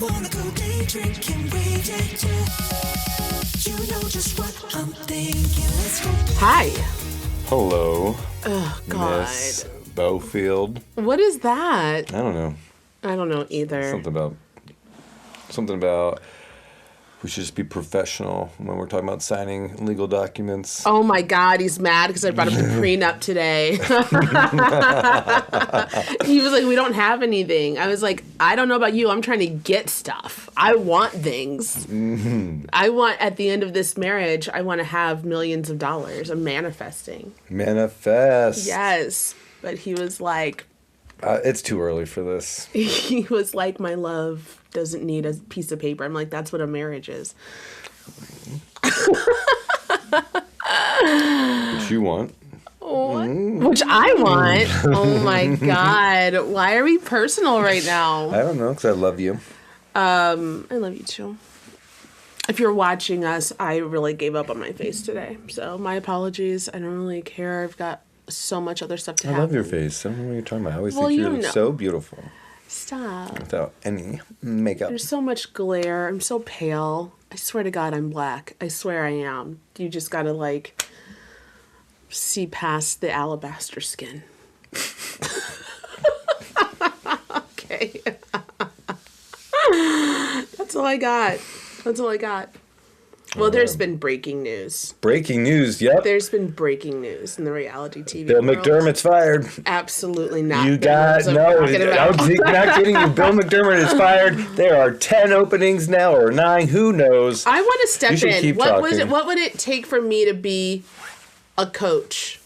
wanna go day drinking, yeah. You know just what I'm thinking. Let's go. Hi. Hello. Oh, God. Miss Beaufield. What is that? I don't know. I don't know either. Something about we should just be professional when we're talking about signing legal documents. Oh my God, he's mad because I brought up the prenup today. He was like, we don't have anything. I was like, I don't know about you. I'm trying to get stuff. I want things. Mm-hmm. I want, at the end of this marriage, I want to have millions of dollars. I'm manifesting. Manifest. Yes. But he was like... it's too early for this. He was like, my love doesn't need a piece of paper. I'm like, that's what a marriage is. Which you want. Which I want. Oh my God. Why are we personal right now? I don't know, because I love you. I love you too. If you're watching us, I really gave up on my face today. So my apologies. I don't really care. I've got so much other stuff to happen. I love your face. I don't know what you're talking about. I always think you're so beautiful. Stop. Without any makeup. There's so much glare. I'm so pale. I swear to God, I'm black. I swear I am. You just gotta, like, see past the alabaster skin. Okay. That's all I got. Well, there's been breaking news. Breaking news, yep. There's been breaking news in the reality TV Bill world. McDermott's fired. Absolutely not. You got, no, I'm not kidding you. Bill McDermott is fired. There are 10 openings now, or 9, who knows. I want to step in. What would it take for me to be a coach?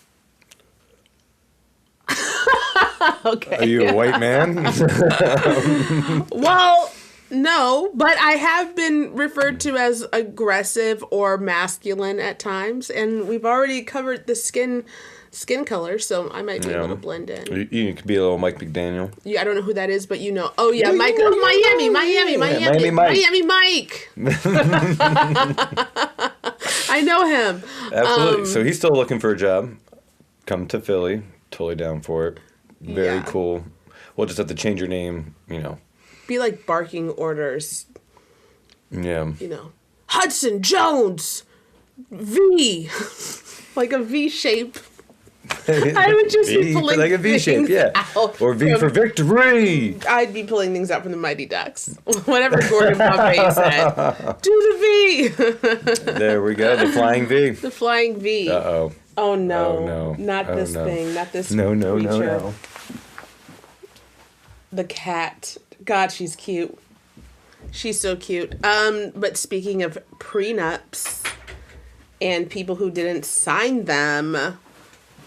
Okay. Are you a white man? Well... No, but I have been referred to as aggressive or masculine at times, and we've already covered the skin color, so I might be able to blend in. You could be a little Mike McDaniel. Yeah, I don't know who that is, but you know. Oh yeah, Mike. Oh, Miami Mike. I know him. Absolutely. So he's still looking for a job. Come to Philly. Totally down for it. Very cool. We'll just have to change your name, you know. Be like barking orders. Yeah. You know, Hudson Jones, V, like a V shape. I would just be pulling like a V shape, yeah. Or V for victory. I'd be pulling things out from the Mighty Ducks. Whatever Gordon Bombay said. Do the V. There we go. The flying V. The flying V. Uh-oh. Oh no. Oh no. Not this thing. Not this No. creature. The cat. God, she's cute. She's so cute. But speaking of prenups and people who didn't sign them,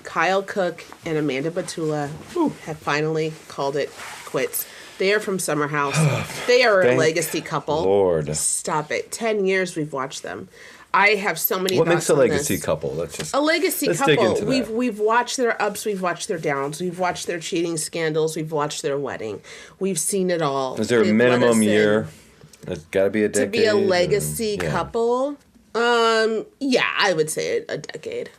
Kyle Cook and Amanda Batula have finally called it quits. They are from Summer House. They are a legacy couple. Lord. Stop it. 10 years we've watched them. I have so many. What makes a legacy this. couple? Let's a legacy couple. Dig into that. We've watched their ups, we've watched their downs, we've watched their cheating scandals, we've watched their wedding. We've seen it all. Is there a minimum year? It's got to be a decade. To be a legacy couple? Yeah, I would say a decade.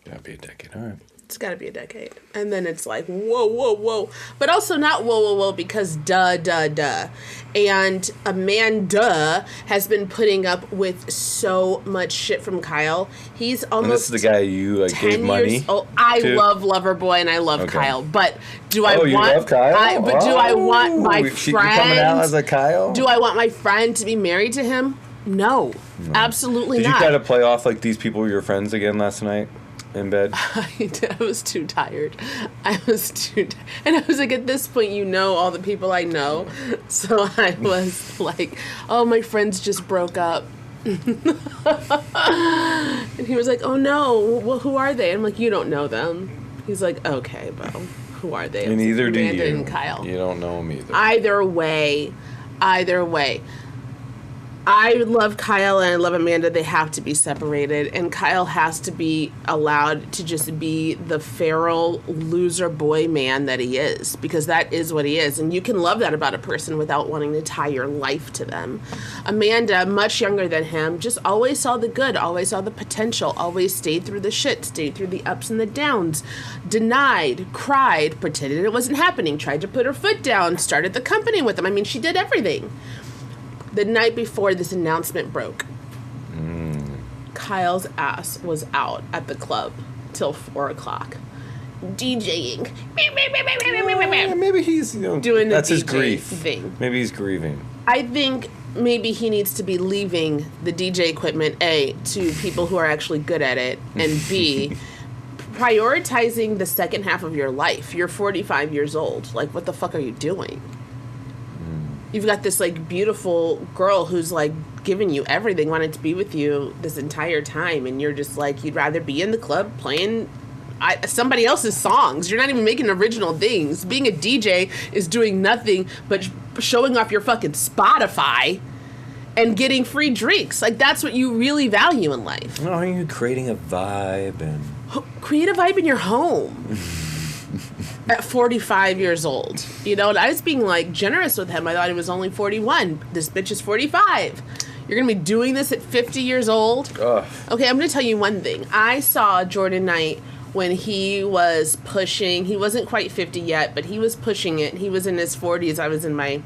Got to be a decade. All right. It's got to be a decade. And then it's like, whoa. But also not whoa, because duh. And Amanda has been putting up with so much shit from Kyle. He's almost. And this is the guy you gave money. Oh, I love Loverboy and I love Kyle. But do I want? You love Kyle? Do I want my friend? You coming out as a Kyle? Do I want my friend to be married to him? No. Absolutely not. Did you try to play off like these people were your friends again last night? In bed? I was too tired. And I was like, at this point, you know all the people I know. So I was like, oh, my friends just broke up. And he was like, oh, no. Well, who are they? I'm like, you don't know them. He's like, okay, Bo. Who are they? And neither do you. Amanda and Kyle. You don't know them either. Either way. I love Kyle and I love Amanda. They have to be separated. And Kyle has to be allowed to just be the feral loser boy man that he is. Because that is what he is. And you can love that about a person without wanting to tie your life to them. Amanda, much younger than him, just always saw the good, always saw the potential, always stayed through the shit, stayed through the ups and the downs, denied, cried, pretended it wasn't happening, tried to put her foot down, started the company with him. I mean, she did everything. The night before this announcement broke, Kyle's ass was out at the club till 4 o'clock, DJing. Maybe he's Doing the that's his DJ grief thing. Maybe he's grieving. I think maybe he needs to be leaving the DJ equipment, A, to people who are actually good at it, and B, prioritizing the second half of your life. You're 45 years old. Like, what the fuck are you doing? You've got this, like, beautiful girl who's, like, giving you everything, wanted to be with you this entire time, and you're just, like, you'd rather be in the club playing somebody else's songs. You're not even making original things. Being a DJ is doing nothing but showing off your fucking Spotify and getting free drinks. Like, that's what you really value in life. No, are you creating a vibe and... Create a vibe in your home. At 45 years old. You know, and I was being, like, generous with him. I thought he was only 41. This bitch is 45. You're going to be doing this at 50 years old? Ugh. Okay, I'm going to tell you one thing. I saw Jordan Knight when he was pushing. He wasn't quite 50 yet, but he was pushing it. He was in his 40s. I was in my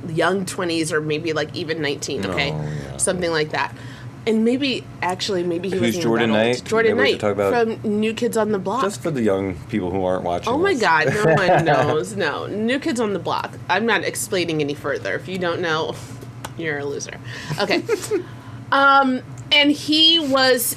young 20s, or maybe, like, even 19, okay? Oh, yeah. Something like that. And maybe he Who's wasn't Jordan that old. Knight? Jordan Maybe we Knight should talk about- from New Kids on the Block. Just for the young people who aren't watching Oh my this. God, no one knows. No, New Kids on the Block. I'm not explaining any further. If you don't know, you're a loser. Okay. And he was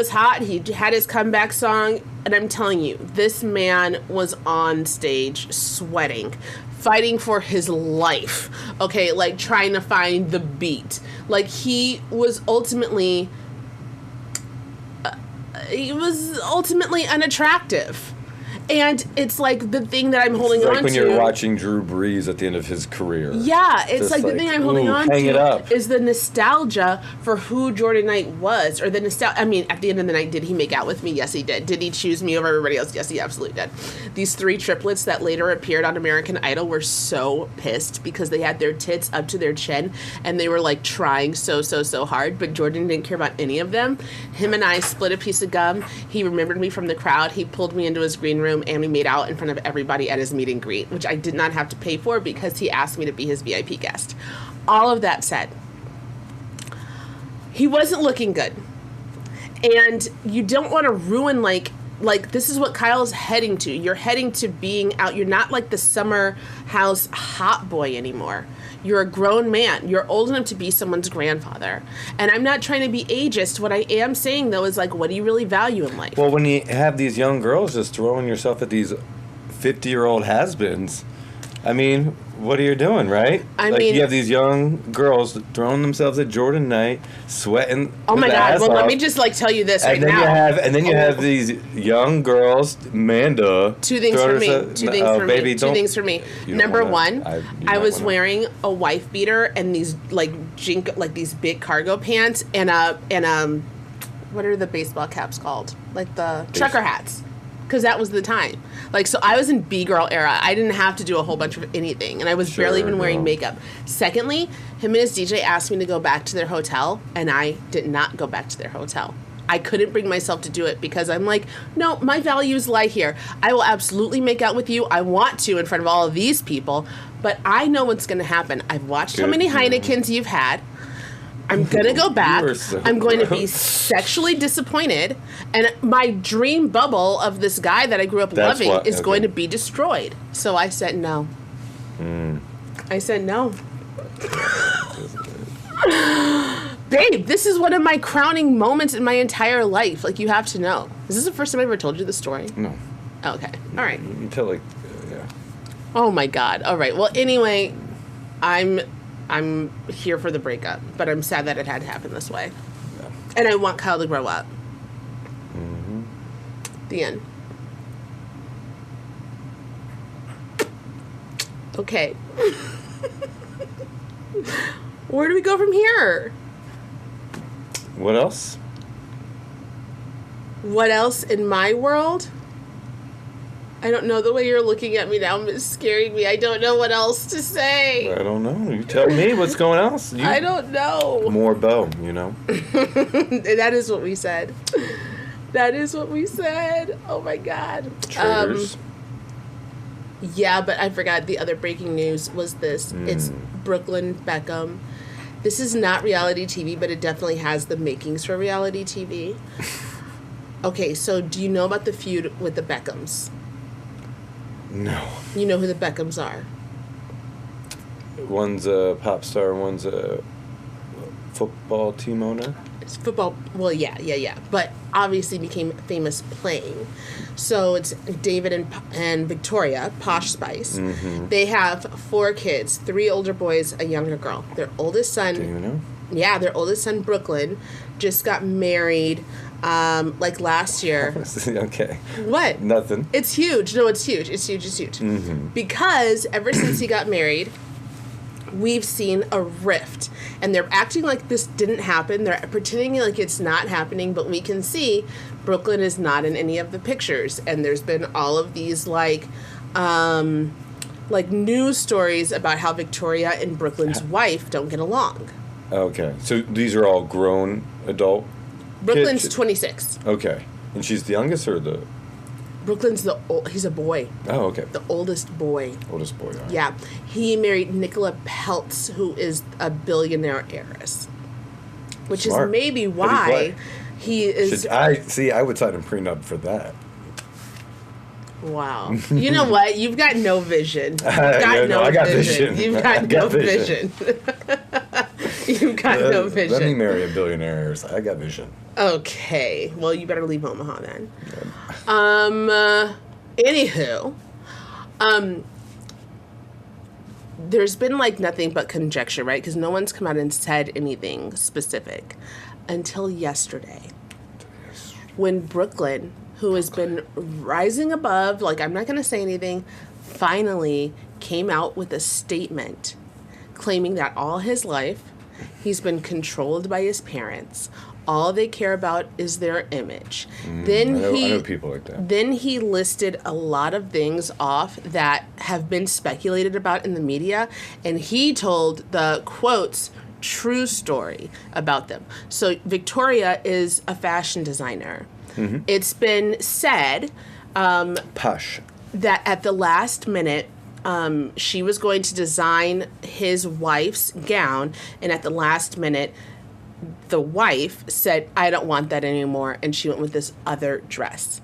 hot. He had his comeback song, and I'm telling you, this man was on stage sweating, fighting for his life. Okay, like trying to find the beat. Like he was ultimately unattractive. And it's like the thing that I'm holding on to. It's like when you're watching Drew Brees at the end of his career. Yeah, it's Just like the thing I'm holding on hang it to up. is the nostalgia for who Jordan Knight was, or the nostalgia. I mean, at the end of the night, did he make out with me? Yes, he did. Did he choose me over everybody else? Yes, he absolutely did. These three triplets that later appeared on American Idol were so pissed because they had their tits up to their chin and they were like trying so hard, but Jordan didn't care about any of them. Him and I split a piece of gum. He remembered me from the crowd. He pulled me into his green room and we made out in front of everybody at his meet and greet, which I did not have to pay for because he asked me to be his VIP guest. All of that said, he wasn't looking good. And you don't want to ruin, like this is what Kyle's heading to. You're heading to being out. You're not like the summer house hot boy anymore. You're a grown man. You're old enough to be someone's grandfather. And I'm not trying to be ageist. What I am saying, though, is like, what do you really value in life? Well, when you have these young girls just throwing yourself at these 50-year-old has-beens, I mean, what are you doing, right? I mean, you have these young girls throwing themselves at Jordan Knight, sweating. Oh my their God! ass Well, let off. me just like tell you this right And then now. you have these young girls, Amanda. Two things for me. Two things for me. Number one, I was wearing a wife beater and these these big cargo pants and what are the baseball caps called? Like the trucker hats. Because that was the time. Like, so I was in B-girl era. I didn't have to do a whole bunch of anything. And I was barely even wearing makeup. Secondly, him and his DJ asked me to go back to their hotel. And I did not go back to their hotel. I couldn't bring myself to do it because I'm like, no, my values lie here. I will absolutely make out with you. I want to in front of all of these people. But I know what's going to happen. I've watched how many Heinekens you've had. I'm going to go back. I'm going to be sexually disappointed. And my dream bubble of this guy that I grew up loving is going to be destroyed. So I said no. I said no. Babe, this is one of my crowning moments in my entire life. Like, you have to know. Is this the first time I ever told you the story? No. Okay. All right. You tell, yeah. Oh, my God. All right. Well, anyway, I'm here for the breakup, but I'm sad that it had to happen this way. Yeah. And I want Kyle to grow up. Mm-hmm. The end. Okay. Where do we go from here? What else? What else in my world? I don't know. The way you're looking at me now is scaring me. I don't know what else to say. I don't know. You tell me what's going else. I don't know. More Bo, you know. That is what we said. That is what we said. Oh my God. Traitors. Yeah, but I forgot the other breaking news was this. It's Brooklyn Beckham. This is not reality TV, but it definitely has the makings for reality TV. Okay, so do you know about the feud with the Beckhams? No. You know who the Beckhams are? One's a pop star, one's a football team owner. It's football. Well, yeah. But obviously became famous playing. So it's David and Victoria, Posh Spice. They have 4 kids, 3 older boys, a younger girl. Their oldest son. Do you know? Yeah, their oldest son, Brooklyn, just got married like last year. Okay. What? Nothing. It's huge. No, it's huge. It's huge. It's huge. Because ever since he got married, we've seen a rift. And they're acting like this didn't happen. They're pretending like it's not happening, but we can see Brooklyn is not in any of the pictures. And there's been all of these like news stories about how Victoria and Brooklyn's wife don't get along. Okay. So these are all grown adult Brooklyn's kids? 26. Okay. And she's the youngest or the... Brooklyn's he's a boy. Oh, okay. The oldest boy. Oldest boy. All right. Yeah. He married Nicola Peltz, who is a billionaire heiress. Which Smart. is maybe What why did he is... I would sign a prenup for that. Wow. You know what? You've got no vision. You've got I got vision. You've got no vision. You've got no vision. Let me marry a billionaire. I got vision. Okay. Well, you better leave Omaha then. Anywho, there's been like nothing but conjecture, right? Because no one's come out and said anything specific until yesterday, when Brooklyn, who has been rising above, like I'm not going to say anything, finally came out with a statement claiming that all his life he's been controlled by his parents. All they care about is their image. I know people like that. Then he listed a lot of things off that have been speculated about in the media, and he told the quotes true story about them. So Victoria is a fashion designer. It's been said Posh. that at the last minute, she was going to design his wife's gown, and at the last minute, the wife said, I don't want that anymore, and she went with this other dress.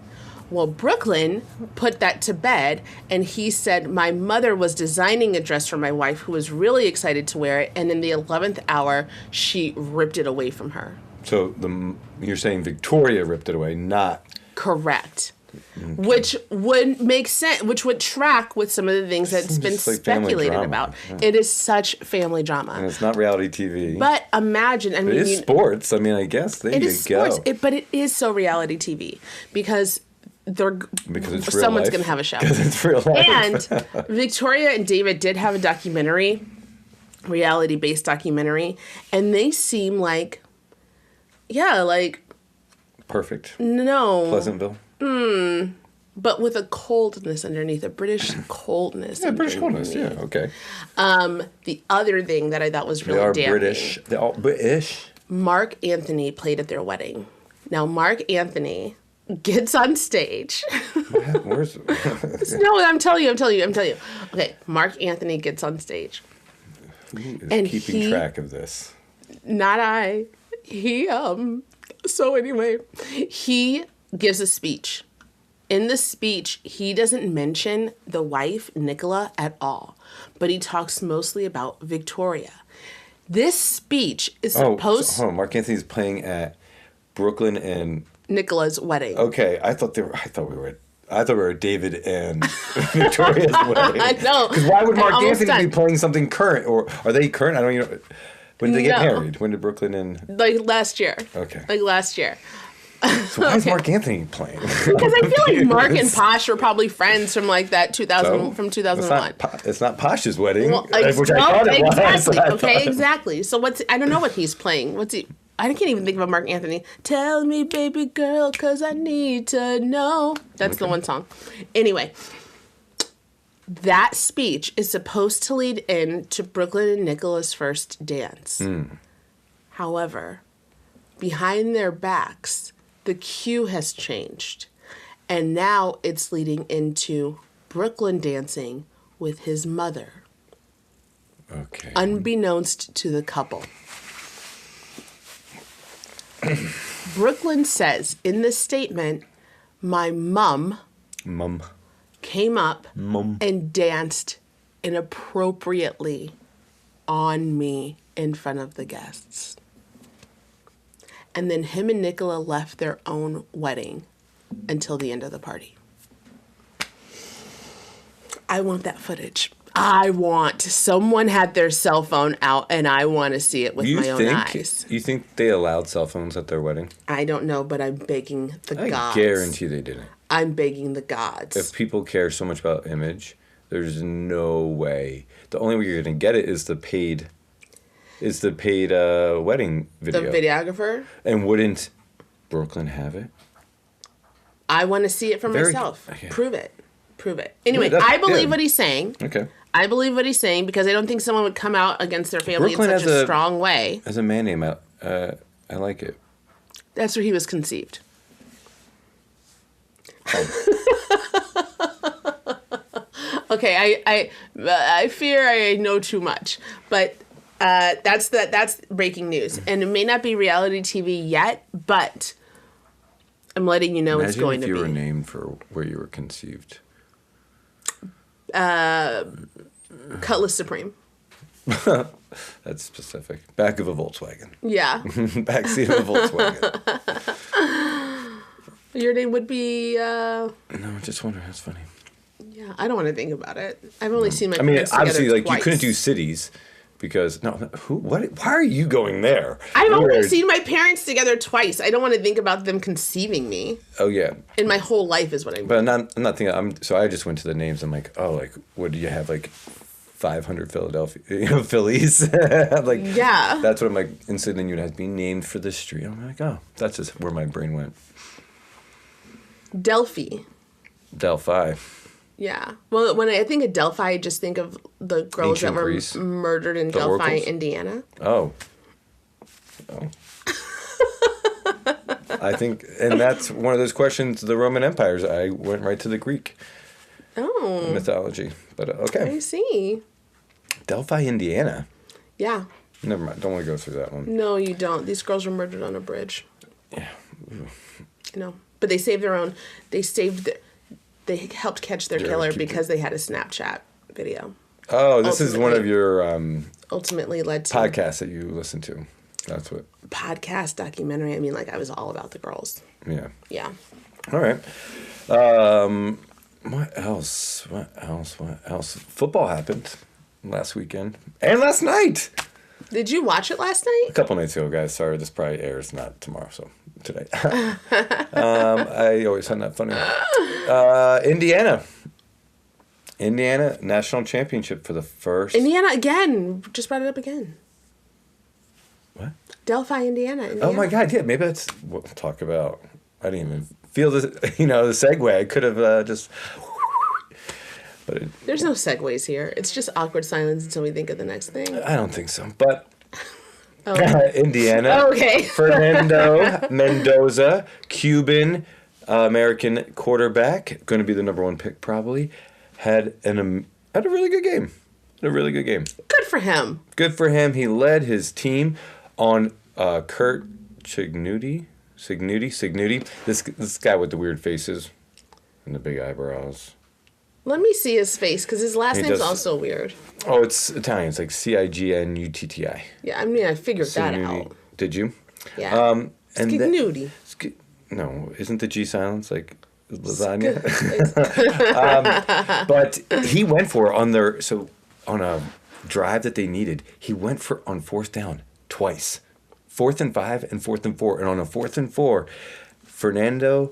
Well, Brooklyn put that to bed, and he said, my mother was designing a dress for my wife who was really excited to wear it, and in the 11th hour, she ripped it away from her. So you're saying Victoria ripped it away, not... Correct. Okay. Which would make sense, which would track with some of the things that's been like speculated about. Yeah. It is such family drama. And it's not reality TV. But imagine, I mean... It is sports. I mean, I guess there you go. It is sports, but it is so reality TV because it's real someone's going to have a show. Because it's real life. And Victoria and David did have a documentary, reality-based documentary, and they seem like, perfect. No. Pleasantville. But with a coldness underneath, a British coldness. Yeah, British coldness. Yeah, okay. The other thing that I thought was really damning. They are British. They're all British. Mark Anthony played at their wedding. Now, Mark Anthony gets on stage. Where's? No, I'm telling you. Okay, Mark Anthony gets on stage. Who is keeping track of this? Not I. So anyway, he gives a speech. In the speech, he doesn't mention the wife, Nicola, at all, but he talks mostly about Victoria. This speech is supposed... hold on. Mark Anthony's playing at Brooklyn and... Nicola's wedding. Okay, I thought we were at David and Victoria's wedding. I know. Because why would Mark Anthony be playing something current? Or are they current? I don't even know. When did they get married? When did Brooklyn and... Like last year. Okay. Like last year. So why is Mark Anthony playing? Because I feel like Mark and Posh were probably friends from like that 2001. It's not Posh's wedding, Well, which I thought it exactly. was. Okay, exactly. So I don't know what he's playing. I can't even think of a Mark Anthony. Tell me, baby girl, 'cause I need to know. That's the one song. Anyway, that speech is supposed to lead into Brooklyn and Nicola's first dance. However, behind their backs, the cue has changed. And now it's leading into Brooklyn dancing with his mother, Okay. unbeknownst to the couple. Brooklyn says in this statement, my mum came up and danced inappropriately on me in front of the guests. And then him and Nicola left their own wedding until the end of the party. I want that footage. Someone had their cell phone out and I want to see it with my own eyes. You think they allowed cell phones at their wedding? I don't know, but I'm begging the I gods. guarantee they didn't. I'm begging the gods. If people care so much about image, there's no way. The only way you're going to get it is the paid wedding video. The videographer? And wouldn't Brooklyn have it? I want to see it for myself. Okay. Prove it. Anyway, Yeah, I believe what he's saying. Okay. I believe what he's saying because I don't think someone would come out against their family Brooklyn in such a strong way. As a man name, I like it. That's where he was conceived. Okay, I fear I know too much, but that's breaking news, and it may not be reality TV yet, but I'm letting you know it's going to be. Imagine if you were named for where you were conceived. Cutlass Supreme. That's specific. Back of a Volkswagen. Yeah. Backseat of a Volkswagen. Your name would be. No, I just wonder. That's funny. Yeah, I don't want to think about it. I've only seen my parents obviously, together like twice. you couldn't do cities because What? Why are you going there? I've only seen my parents together twice. I don't want to think about them conceiving me. Oh yeah. In my whole life is what I mean. But I'm not thinking. So I just went to the names. I'm like, oh, like what do you have? Like 500 Philadelphia, Phillies. Like yeah. That's what I'm like. And so then you'd have to be named for the street. I'm like, oh, that's just where my brain went. Delphi. Yeah. Well, when I think of Delphi, I just think of the girls Ancient that were Greece. murdered in The Delphi, oracles? Indiana. Oh. I think, and that's one of those questions, the Roman empires. I went right to the Greek mythology. But okay. I see. Delphi, Indiana. Yeah. Never mind. Don't want to go through that one. No, you don't. These girls were murdered on a bridge. Yeah. No. But they saved their own. They helped catch their killer because they had a Snapchat video. Oh, this is one of your ultimately led to podcasts that you listen to. That's what. Podcast documentary. I mean, like I was all about the girls. Yeah. Yeah. All right. What else? Football happened last weekend and last night. Did you watch it last night? A couple nights ago, guys. Sorry, this probably airs not tomorrow, so today. I always find that funny. Indiana national championship for the first. Indiana again. Just brought it up again. What? Delphi, Indiana. Oh my God! Yeah, maybe that's what we'll talk about. I didn't even feel the segue. I could have just. But there's no segues here. It's just awkward silence until we think of the next thing. I don't think so. But Indiana. Okay. Fernando Mendoza, Cuban American quarterback, going to be the number one pick probably, had a really good game. Good for him. Good for him. He led his team on Kurt Signuti. This guy with the weird faces and the big eyebrows. Let me see his face because his last name's also weird. Oh, it's Italian. It's like Cignutti. Yeah, I mean, I figured that out. Did you? Yeah. Signuti. No, isn't the G silence like lasagna? But he went for on a drive that they needed. He went for on fourth down twice, 4th and 5 and 4th and 4, and on a 4th and 4, Fernando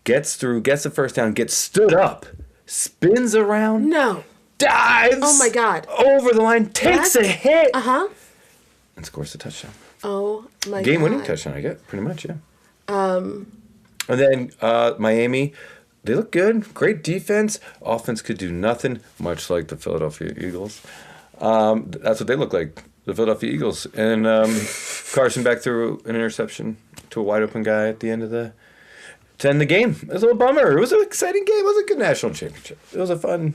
gets the first down, gets stood up. Spins around. No. Dives. Oh my God. Over the line. Takes a hit. Uh-huh. And scores a touchdown. Oh my God. Game-winning touchdown, I get. Pretty much, yeah. And then Miami, they look good. Great defense. Offense could do nothing, much like the Philadelphia Eagles. That's what they look like, the Philadelphia Eagles. And Carson back threw an interception to a wide-open guy at the end of the to end the game. It was a little bummer. It was an exciting game. It was a good national championship. It was a fun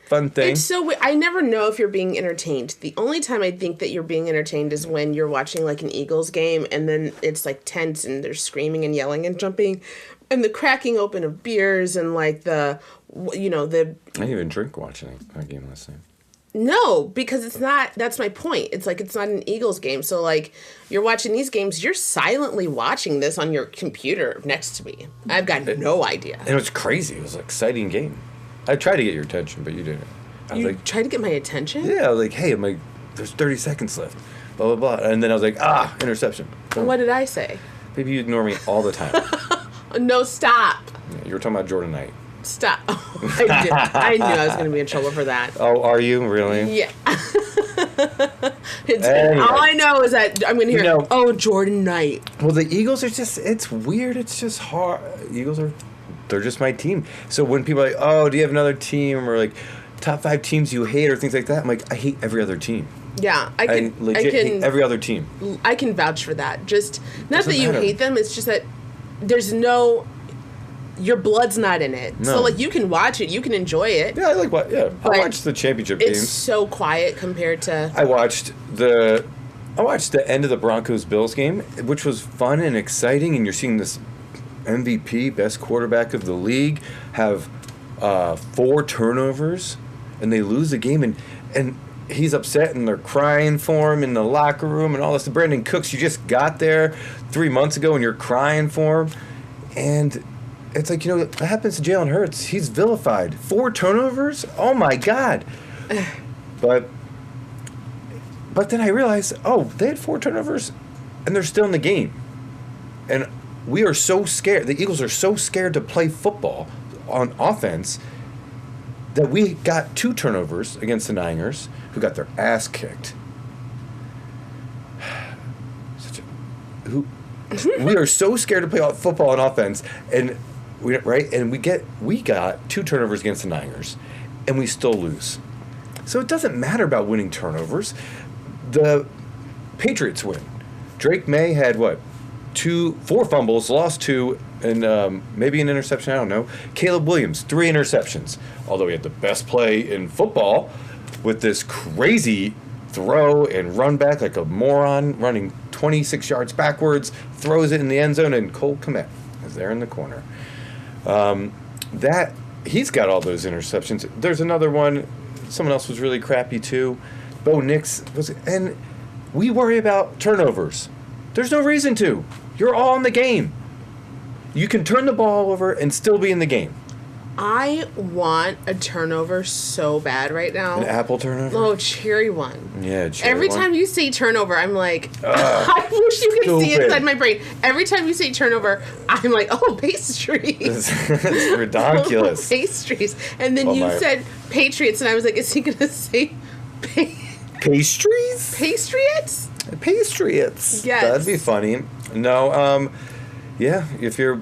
thing. It's so I never know if you're being entertained. The only time I think that you're being entertained is when you're watching like an Eagles game and then it's like tense and they're screaming and yelling and jumping and the cracking open of beers and like the I didn't even drink watching that game last night. No, because it's not. That's my point. It's like it's not an Eagles game. So like you're watching these games, you're silently watching this on your computer next to me. I've got no idea. And it was crazy. It was an exciting game. I tried to get your attention, but you didn't. I was You like, tried to get my attention? yeah, I was like, hey, there's 30 seconds left. Blah, blah, blah. And then I was like, interception. Boom. What did I say? Baby, you ignore me all the time. No, stop. Yeah, you were talking about Jordan Knight. Stop. I did. I knew I was going to be in trouble for that. Oh, are you? Really? Yeah. Anyway. All I know is that I'm going to hear, Jordan Knight. Well, the Eagles are it's weird. It's just hard. They're just my team. So when people are like, oh, do you have another team? Or like top 5 teams you hate or things like that, I'm like, I hate every other team. Yeah, I legit hate every other team. I can vouch for that. Just, not Doesn't that you matter. hate them, it's just that there's your blood's not in it. No. So, like, you can watch it, you can enjoy it. Yeah, I like what. Yeah, I But watched the championship It's games. so quiet compared to... I watched the end of the Broncos-Bills game, which was fun and exciting, and you're seeing this MVP, best quarterback of the league, have 4 turnovers, and they lose the game, and he's upset, and they're crying for him in the locker room and all this. Brandon Cooks, you just got there 3 months ago, and you're crying for him, and it's like, that happens to Jalen Hurts. He's vilified. 4 turnovers? Oh, my God. But then I realized, they had 4 turnovers, and they're still in the game. And we are so scared. The Eagles are so scared to play football on offense that we got 2 turnovers against the Niners, who got their ass kicked. We are so scared to play football on offense, and we got 2 turnovers against the Niners, and we still lose. So it doesn't matter about winning turnovers. The Patriots win. Drake May had 4 fumbles, lost 2, and maybe an interception, I don't know. Caleb Williams, 3 interceptions. Although he had the best play in football with this crazy throw and run back like a moron, running 26 yards backwards, throws it in the end zone, and Cole Kmet is there in the corner. He's got all those interceptions. There's another one. Someone else was really crappy too. Bo Nix and we worry about turnovers. There's no reason to. You're all in the game. You can turn the ball over and still be in the game. I want a turnover so bad right now. An apple turnover? Oh, cherry one. Yeah, cherry Every one. time you say turnover, I'm like, I wish you could see stupid. inside my brain. Every time you say turnover, I'm like, It's pastries. ridiculous. Pastries. And then you said Patriots, and I was like, is he going to say Pastries? Patriots? Patriots. Yes. That'd be funny. No, yeah, if your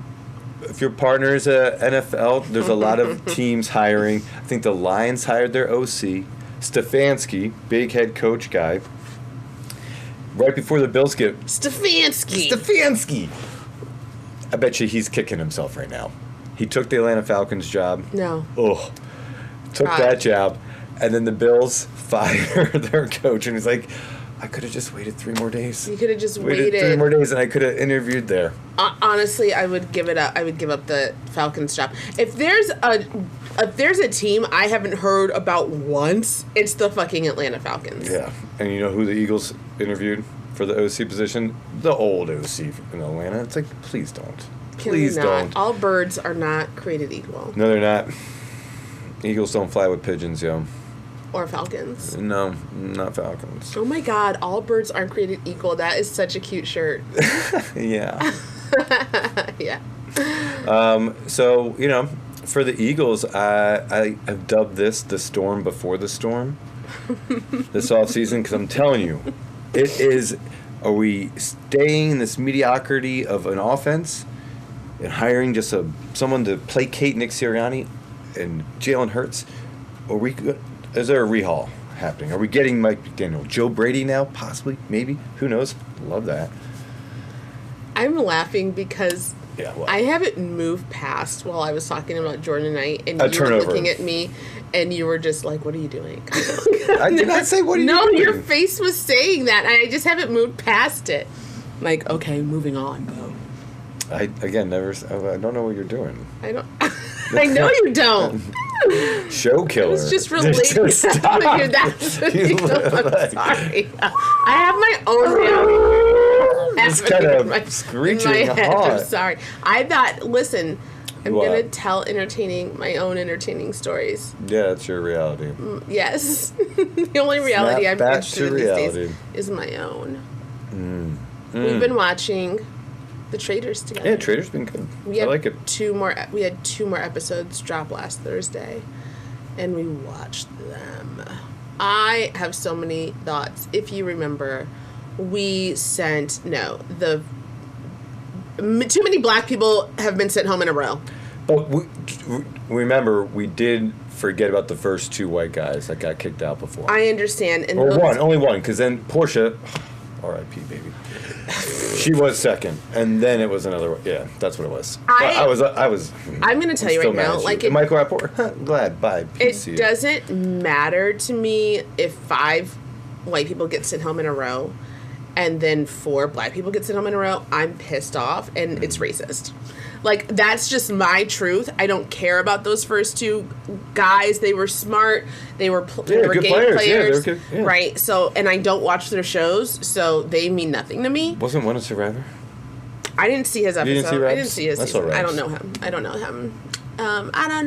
partner's a NFL, there's a lot of teams hiring. I think the Lions hired their OC, Stefanski, big head coach guy. Right before the Bills get Stefanski. I bet you he's kicking himself right now. He took the Atlanta Falcons job. No. Took that job, and then the Bills fired their coach, and he's like, I could have just waited 3 more days. You could have just waited 3 more days, and I could have interviewed there. Honestly, I would give it up. I would give up the Falcons job. If there's a team I haven't heard about once, it's the fucking Atlanta Falcons. Yeah, and you know who the Eagles interviewed for the OC position? The old OC in Atlanta. It's like, please don't. Please don't. All birds are not created equal. No, they're not. Eagles don't fly with pigeons, yo. Or falcons. No, not falcons. Oh my God, all birds aren't created equal. That is such a cute shirt. Yeah. Yeah. So, for the Eagles, I have dubbed this the storm before the storm this offseason, because I'm telling you, are we staying in this mediocrity of an offense and hiring just someone to placate Nick Sirianni and Jalen Hurts? Is there a rehaul happening? Are we getting Mike McDaniel? Joe Brady now? Possibly? Maybe? Who knows? Love that. I'm laughing because Yeah, well, I haven't moved past while I was talking about Jordan and I, and A you turnover. were looking at me, and you were just like, "What are you doing?" I did not say what are you No, doing. your face was saying that, and I just haven't moved past it. Like, okay, moving on, Bo. I don't know what you're doing. I don't. I know you don't. Show killer. It's just related. Just stop. That's what You you know, look I'm like- sorry. I have my own reality. It's kind of screeching I'm hot. sorry. I thought. Listen, I'm What? gonna tell my own entertaining stories. Yeah, it's your reality. Yes, the only reality Snap I'm back interested to in reality. these days is my own. We've been watching the Traitors together. Yeah, Traitors been good. We I had like it. We had 2 more episodes drop last Thursday, and we watched them. I have so many thoughts. If you remember, too many black people have been sent home in a row. But remember, we did forget about the first 2 white guys that got kicked out before. I understand. And Only one, because then Portia, R.I.P. baby, she was second, and then it was another one. Yeah, that's what it was. I was. I'm going to tell you still right mad now, at like you. Michael Rapaport, glad, bye. Peace to it you. doesn't matter to me if 5 white people get sent home in a row and then 4 black people get sent home in a row. I'm pissed off, and it's racist. Like, that's just my truth. I don't care about those first 2 guys. They were smart. They were good game players. players. Yeah, they were good. Yeah. Right. So, and I don't watch their shows, so they mean nothing to me. Wasn't one a Survivor? I didn't see his episode. didn't see I Raps? didn't see his That's season. all right. I don't know him. I don't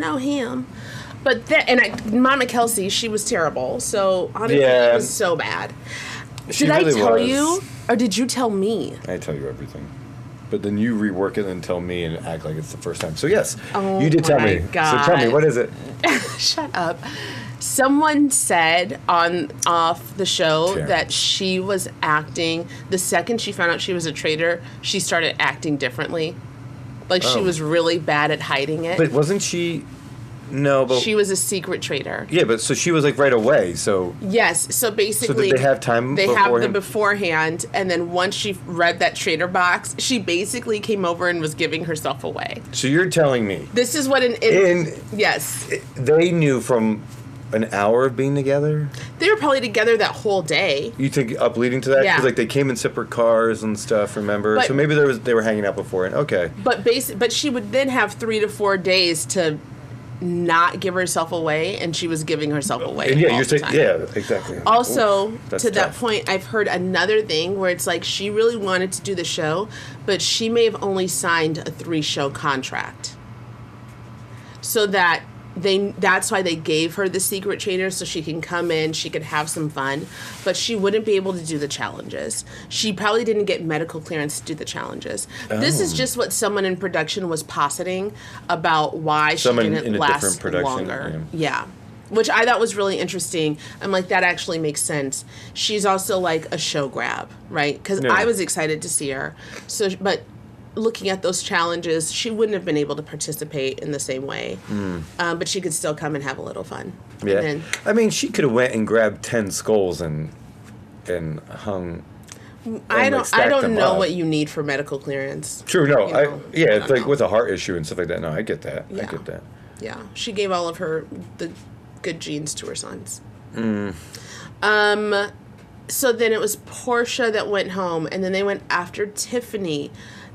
know him. But Mama Kelsey, she was terrible. So honestly, Yeah. it was so bad. She Did really I tell was. you, or did you tell me? I tell you everything. But then you rework it and tell me and act like it's the first time. So yes, Oh you did tell my me. God. So tell me, what is it? Shut up. Someone said off the show Terrence. that she was acting. The second she found out she was a traitor, she started acting differently. Like she Oh. was really bad at hiding it. But wasn't she? No, but She was a secret traitor. yeah, but so she was like right away. So Yes, so basically... So did they have time They have the beforehand? beforehand, and then once she read that traitor box, she basically came over and was giving herself away. so you're telling me This is what Yes. they knew from an hour of being together? They were probably together that whole day. You think up leading to that? Yeah. Because like they came in separate cars and stuff. Remember? But- So maybe they were hanging out before. And okay, But she would then have 3 to 4 days to not give herself away, and she was giving herself away. and yeah, all you're the saying time. exactly. Also, Oof, that's to that tough. point, I've heard another thing where it's like she really wanted to do the show, but she may have only signed a 3-show contract. So that's why they gave her the secret trainer, so she can come in, she could have some fun, but she wouldn't be able to do the challenges. She probably didn't get medical clearance to do the challenges. This is Oh. just what someone in production was positing about why Someone she in didn't a last different production, longer. Yeah. Which I thought was really interesting. I'm like, that actually makes sense. She's also like a show grab, right? Because Yeah. I was excited to see her. So, but looking at those challenges, she wouldn't have been able to participate in the same way. But she could still come and have a little fun. Yeah, And then, I mean, she could have went and grabbed 10 skulls and hung. I like, stack don't them know up. what you need for medical clearance. True, no, You know, I it's don't like know. with a heart issue and stuff like that. No, I get that. I Yeah. get that. Yeah, she gave all of the good genes to her sons. So then it was Portia that went home, and then they went after Tiffany.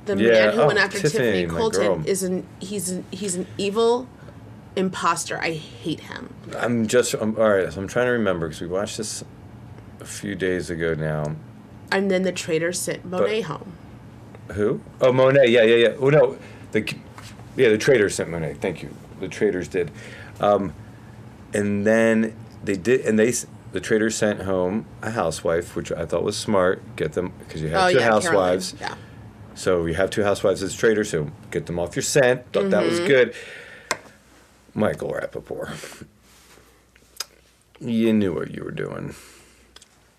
The Yeah, man who oh, went after Tiffany, Tiffany my Colton girl. he's an evil imposter. I hate him. I'm all right. So I'm trying to remember because we watched this a few days ago now. And then the traitor sent Monet home. Who? Oh, Monet. Yeah. Oh no, the Traitors sent Monet. Thank you. The Traitors did, and then they did, and the Traitors sent home a housewife, which I thought was smart. Get them because you have two housewives. Caroline. Yeah. So you have 2 housewives as traitors, so get them off your scent. Thought that was good. Michael Rapaport. You knew what you were doing.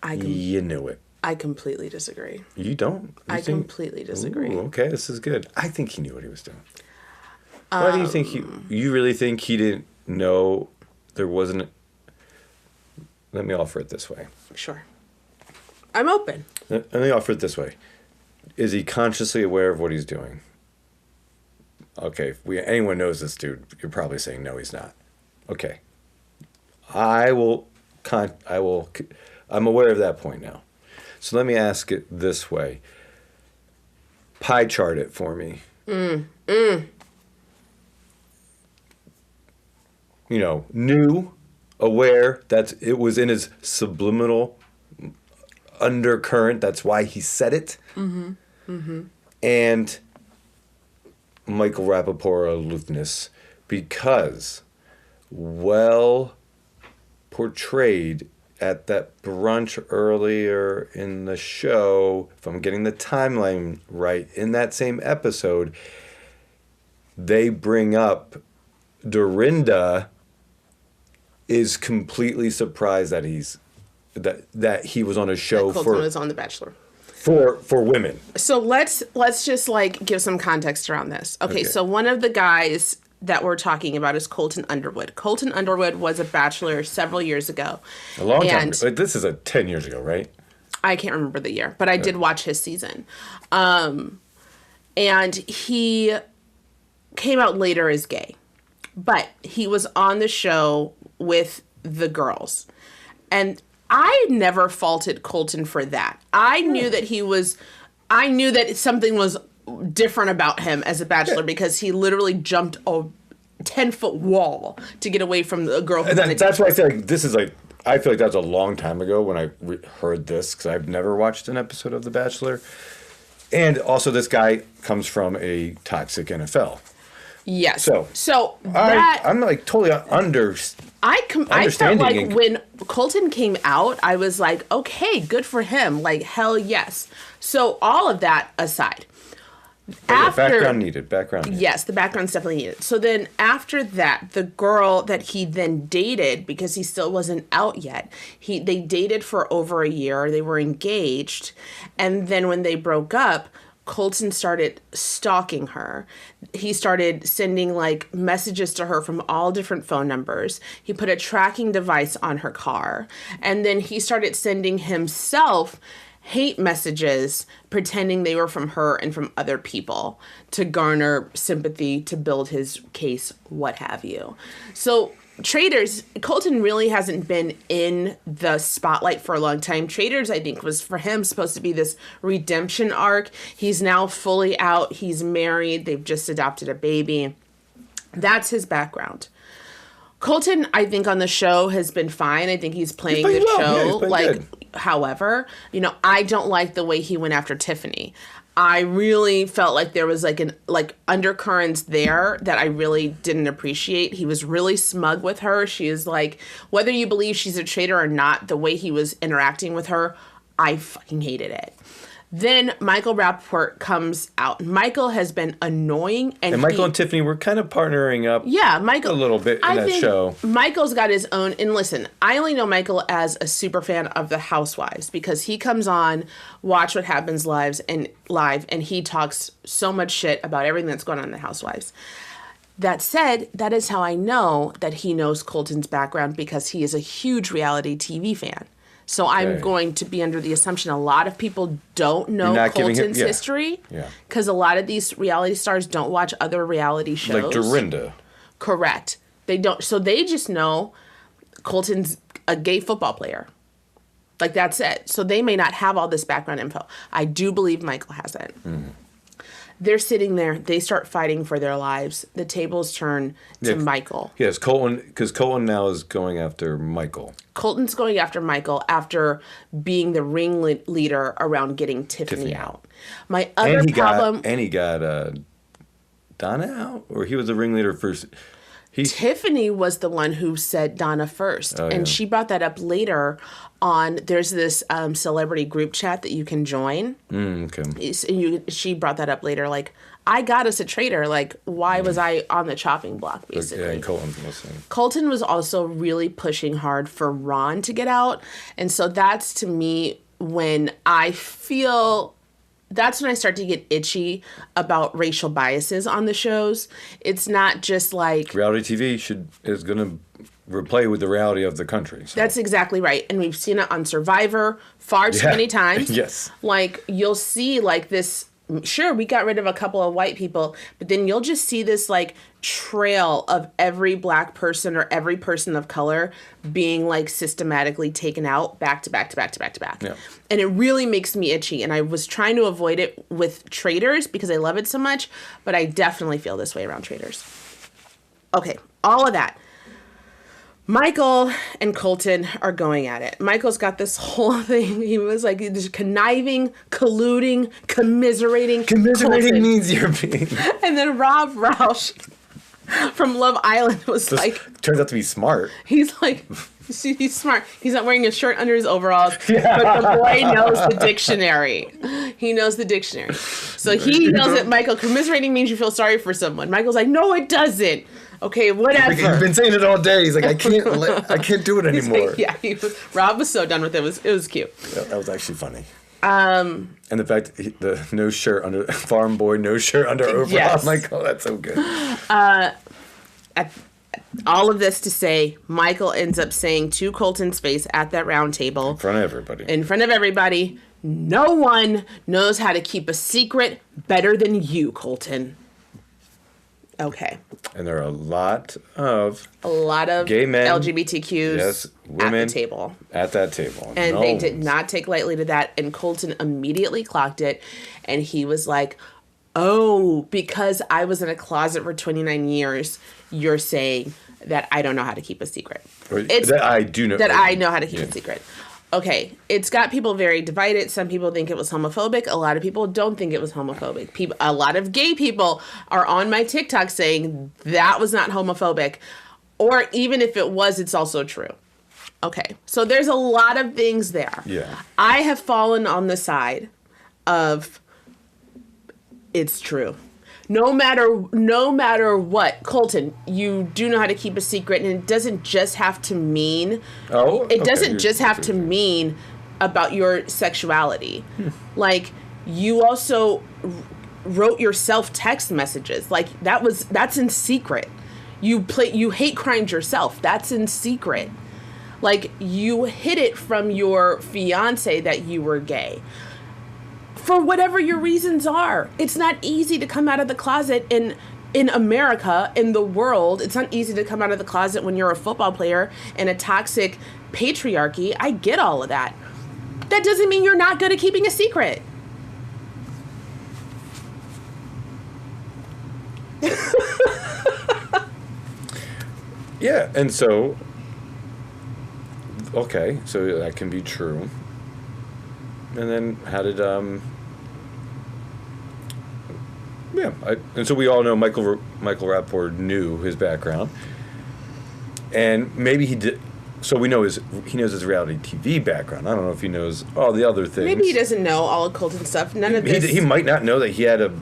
You knew it. I completely disagree. You don't. You I think- completely disagree. Ooh, okay, this is good. I think he knew what he was doing. Why do you think you really think he didn't know there wasn't... Let me offer it this way. Sure. I'm open. Let me offer it this way. Is he consciously aware of what he's doing? Okay, if anyone knows this dude, you're probably saying no, he's not. Okay. I'm aware of that point now. So let me ask it this way. Pie chart it for me. New, aware that it was in his subliminal undercurrent. That's why he said it. And Michael Rapaport aloofness, because well portrayed at that brunch earlier in the show, if I'm getting the timeline right, in that same episode, they bring up Dorinda is completely surprised that that he was on a show Colton was on The Bachelor. For women. So let's just give some context around this. Okay, so one of the guys that we're talking about is Colton Underwood. Colton Underwood was a Bachelor several years ago. A long time ago. This is 10 years ago, right? I can't remember the year, but I did watch his season. And he came out later as gay. But he was on the show with the girls. And I never faulted Colton for that. I knew that something was different about him as a Bachelor because he literally jumped a 10-foot wall to get away from the girl. That's why I feel like I feel like that was a long time ago when I heard this, because I've never watched an episode of The Bachelor. And also, this guy comes from a toxic NFL. Yes. So I'm totally I felt like when Colton came out, I was like, okay, good for him. Like, hell yes. So all of that aside. Background needed. Yes, the background's definitely needed. So then after that, the girl that he then dated, because he still wasn't out yet, they dated for over a year. They were engaged. And then when they broke up, Colton started stalking her. He started sending messages to her from all different phone numbers. He put a tracking device on her car. And then he started sending himself hate messages pretending they were from her and from other people to garner sympathy, to build his case, what have you. So Traitors, Colton really hasn't been in the spotlight for a long time. Traitors, I think, was for him supposed to be this redemption arc. He's now fully out. He's married. They've just adopted a baby. That's his background. Colton, I think, on the show has been fine. I think he's playing the show. Good. However, I don't like the way he went after Tiffany. I really felt like there was undercurrents there that I really didn't appreciate. He was really smug with her. She is whether you believe she's a traitor or not, the way he was interacting with her, I fucking hated it. Then Michael Rapaport comes out. Michael has been annoying. And Michael and Tiffany were kind of partnering up Michael, a little bit in that show. Michael's got his own. And listen, I only know Michael as a super fan of The Housewives because he comes on Watch What Happens Live, and he talks so much shit about everything that's going on in The Housewives. That said, that is how I know that he knows Colton's background, because he is a huge reality TV fan. So I'm going to be under the assumption a lot of people don't know Colton's history. Yeah. Because a lot of these reality stars don't watch other reality shows. Like Dorinda. Correct. They don't. So they just know Colton's a gay football player. That's it. So they may not have all this background info. I do believe Michael has it. Mm. They're sitting there. They start fighting for their lives. The tables turn to Michael. Yes, Colton, because Colton now is going after Michael. Colton's going after Michael after being the ringleader around getting Tiffany out. My other problem... He got Donna out? Or he was the ringleader first? Tiffany was the one who said Donna first. And she brought that up later on. There's this celebrity group chat that you can join. Okay. She brought that up later. I got us a traitor. Why was I on the chopping block, basically? Yeah, and Colton was saying. Colton was also really pushing hard for Ron to get out. And so that's, to me, when I feel... That's when I start to get itchy about racial biases on the shows. It's not just reality TV is going to replay with the reality of the country. So. That's exactly right. And we've seen it on Survivor far too many times. Yes. You'll see this sure, we got rid of a couple of white people, but then you'll just see this like trail of every black person or every person of color being like systematically taken out back to back to back to back to back. Yeah. And it really makes me itchy. And I was trying to avoid it with Traitors because I love it so much, but I definitely feel this way around Traitors. Okay, all of that. Michael and Colton are going at it. Michael's got this whole thing. He was like just conniving, colluding, commiserating. Commiserating Colton. means you're being... And then Rob Roush from Love Island was This like... turns out to be smart. He's like... See, he's smart. He's not wearing a shirt under his overalls, but the boy knows the dictionary. He knows the dictionary. So he yells at Michael, commiserating means you feel sorry for someone. Michael's like, no, it doesn't. Okay, whatever. He's been saying it all day. He's like, I can't do it anymore. Like, Rob was so done with it. It was cute. Yeah, that was actually funny. And the fact that the no shirt under farm boy, no shirt under overall. Yes. I'm like, oh, that's so good. All of this to say, Michael ends up saying to Colton's face at that round table, In front of everybody, no one knows how to keep a secret better than you, Colton. Okay. And there are a lot of gay men, women LGBTQs at the table. At that table. And they did not take lightly to that. And Colton immediately clocked it. And he was like, oh, because I was in a closet for 29 years, you're saying that I don't know how to keep a secret. That I do know. That I know how to keep a secret. Okay, it's got people very divided. Some people think it was homophobic. A lot of people don't think it was homophobic. A lot of gay people are on my TikTok saying that was not homophobic. Or even if it was, it's also true. Okay, so there's a lot of things there. Yeah. I have fallen on the side of it's true. No matter what, Colton, you do know how to keep a secret, and it doesn't just have to mean mean about your sexuality. Like, you also wrote yourself text messages. Like, that's in secret. You hate crimes yourself. That's in secret. Like, you hid it from your fiance that you were gay. For whatever your reasons are. It's not easy to come out of the closet in America, in the world. It's not easy to come out of the closet when you're a football player in a toxic patriarchy. I get all of that. That doesn't mean you're not good at keeping a secret. Yeah, and so, okay, so that can be true. And then how did, and so we all know Michael Rapaport knew his background. And maybe he did, so he knows his reality TV background. I don't know if he knows all the other things. Maybe he doesn't know all of Colton's stuff. None of this. He might not know that he had a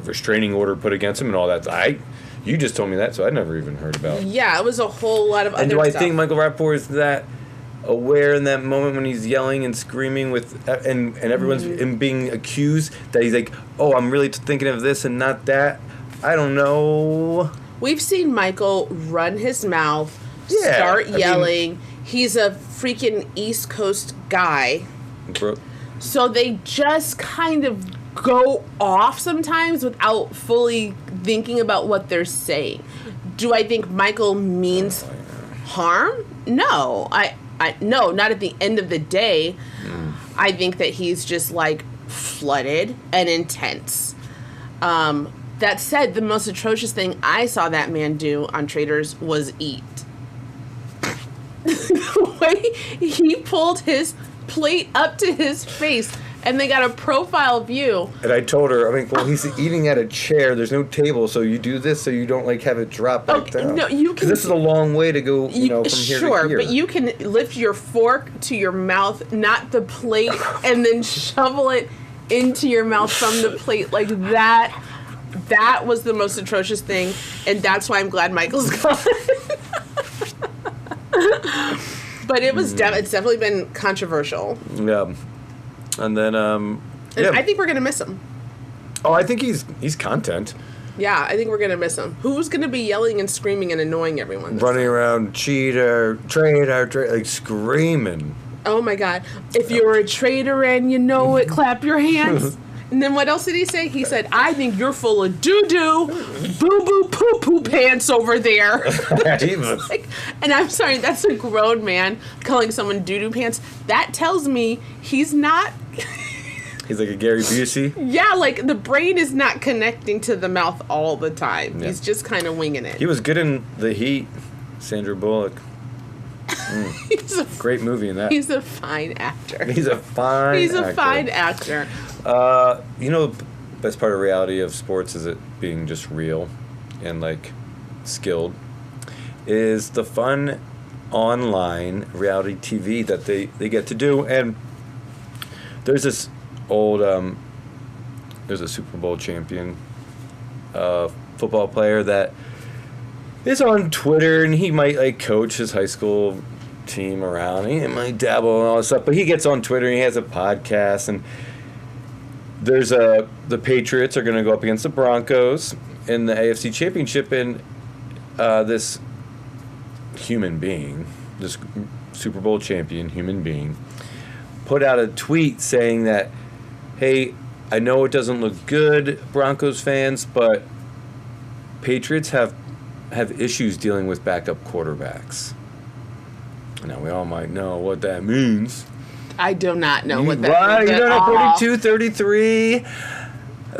restraining order put against him and all that. You just told me that, so I never even heard about it. Yeah, it was a whole lot of other stuff. And do I think Michael Rapaport is that aware in that moment when he's yelling and screaming and everyone's being accused that he's like, oh, I'm really thinking of this and not that? I don't know. We've seen Michael run his mouth, start yelling. He's a freaking East Coast guy. So they just kind of go off sometimes without fully thinking about what they're saying. Do I think Michael means harm? No. No, not at the end of the day. I think that he's just like flooded and intense. That said, the most atrocious thing I saw that man do on Traitors was eat. The way he pulled his plate up to his face, and they got a profile view. And I told her, well, he's eating at a chair. There's no table, so you do this so you don't have it drop back down. No, you can. Because this is a long way to go, from here to here. Sure, but you can lift your fork to your mouth, not the plate, and then shovel it into your mouth from the plate like that. That was the most atrocious thing, and that's why I'm glad Michael's gone. But it's definitely been controversial. Yeah. And then, I think we're going to miss him. Oh, I think he's content. Yeah, I think we're going to miss him. Who's going to be yelling and screaming and annoying everyone? Running around, cheater, traitor, like screaming. Oh, my God. If you're a traitor and you know it, clap your hands. And then what else did he say? He said, I think you're full of doo-doo, boo-boo, poo-poo pants over there. Like, and I'm sorry, that's a grown man calling someone doo-doo pants. That tells me he's not... He's like a Gary Busey. Yeah, like the brain is not connecting to the mouth all the time. Yeah. He's just kind of winging it. He was good in The Heat. Sandra Bullock. He's a Great movie in that. He's a fine actor. He's a fine actor. You know, the best part of reality of sports is it being just real and like skilled. Is the fun online reality TV that they get to do. And there's this old there's a Super Bowl champion football player that is on Twitter, and he might like coach his high school team around. He might dabble and all this stuff, but he gets on Twitter and he has a podcast. And there's the Patriots are going to go up against the Broncos in the AFC Championship, and this human being, this Super Bowl champion human being, put out a tweet saying that, hey, I know it doesn't look good, Broncos fans, but Patriots have issues dealing with backup quarterbacks. Now, we all might know what that means. I do not know what that means. You don't know 42, 33.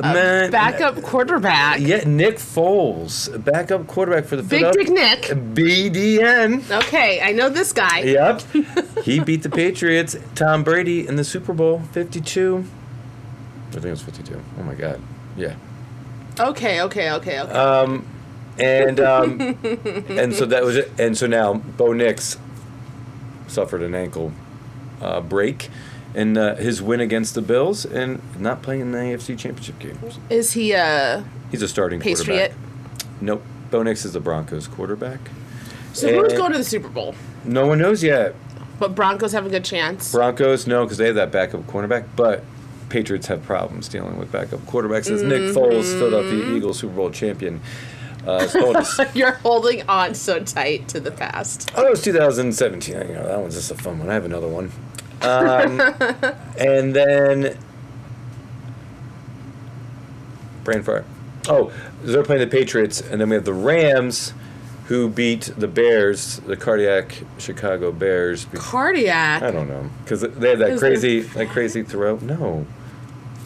Man, backup quarterback. Yeah, Nick Foles, backup quarterback for the Big Dick Nick. BDN. Okay, I know this guy. Yep. He beat the Patriots, Tom Brady, in the Super Bowl, 52. I think it was 52. Oh, my God. Yeah. Okay. And so that was it. And so now Bo Nix suffered an ankle break in his win against the Bills and not playing in the AFC Championship games. Is he He's a starting Patriot? quarterback. Nope. Bo Nix is the Broncos quarterback. So who's going to the Super Bowl? No one knows yet. But Broncos have a good chance. Broncos, no, because they have that backup cornerback. But Patriots have problems dealing with backup quarterbacks. As Nick Foles, Philadelphia Eagles Super Bowl champion, You're holding on so tight to the past. Oh, it was 2017. You know, that one's just a fun one. I have another one. And then brain fart. Oh, they're playing the Patriots, and then we have the Rams, who beat the Bears, the cardiac Chicago Bears. Cardiac? I don't know, because they had that crazy throw. No.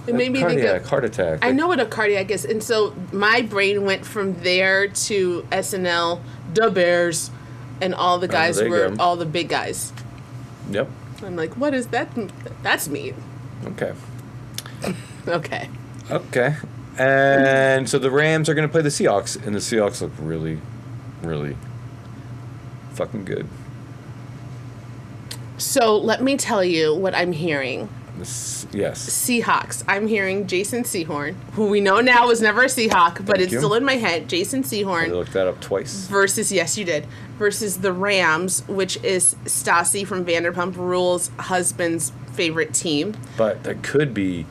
It made me think of heart attack. I know what a cardiac is, and so my brain went from there to SNL, the Bears, and all the guys were all the big guys. Yep. I'm like, what is that? That's me. Okay. Okay. And so the Rams are going to play the Seahawks, and the Seahawks look really, really fucking good. So let me tell you what I'm hearing. Yes. Seahawks. I'm hearing Jason Sehorn, who we know now was never a Seahawk, but it's still in my head. Jason Sehorn. I looked that up twice. Yes, you did. Versus the Rams, which is Stassi from Vanderpump Rules' husband's favorite team. But that could be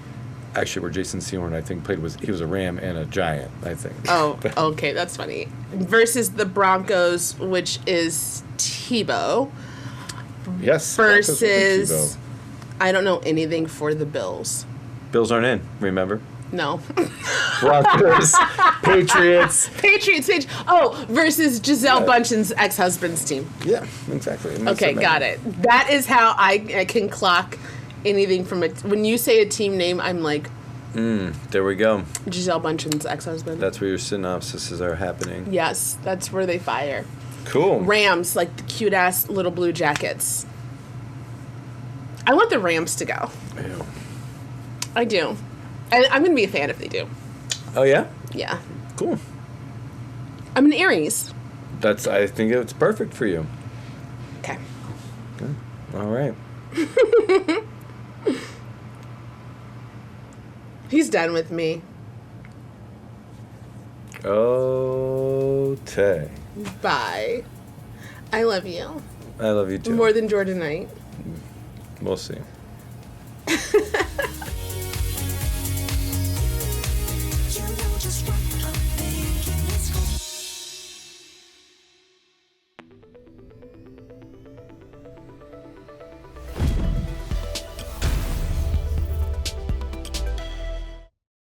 actually where Jason Sehorn, I think, he was a Ram and a Giant, I think. Oh, okay, that's funny. Versus the Broncos, which is Tebow. Yes. Versus, I don't know anything for the Bills. Bills aren't in, remember? No. Broncos, Patriots. Versus Gisele Bundchen's ex-husband's team. Yeah, exactly. Okay, got it. That is how I can clock anything from it. When you say a team name, I'm like... there we go. Gisele Bundchen's ex-husband. That's where your synopsises are happening. Yes, that's where they fire. Cool. Rams, like the cute-ass little blue jackets. I want the Rams to go. Ew. I do. I'm going to be a fan if they do. Oh, yeah? Yeah. Cool. I'm an Aries. I think it's perfect for you. Okay. Good. All right. He's done with me. Okay. Bye. I love you. I love you too. More than Jordanite. We'll see.